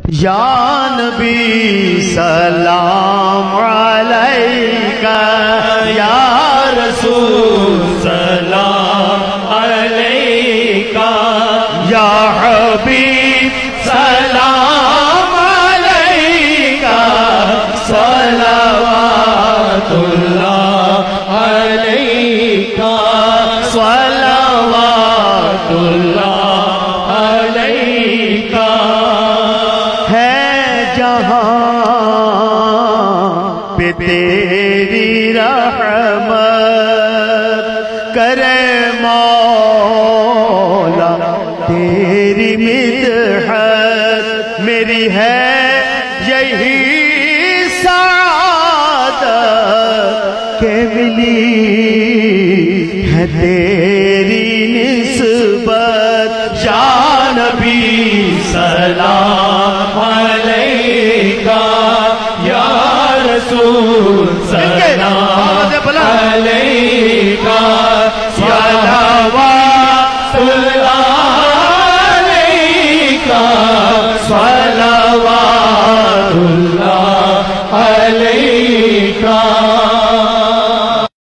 یا نبی سلام علیکہ، یا رسول سلام علیکہ، یا حبیب سلام علیکہ، صلوات اللہ علیکہ، صلوات اللہ علیکہ۔ پہ تیری رحمت کرے مولا، تیری مدحت میری ہے یہی سعادت کہ ملی ہے تیری نسبت۔ یا نبی سلام علیکہ، یا رسول سلام علیکہ،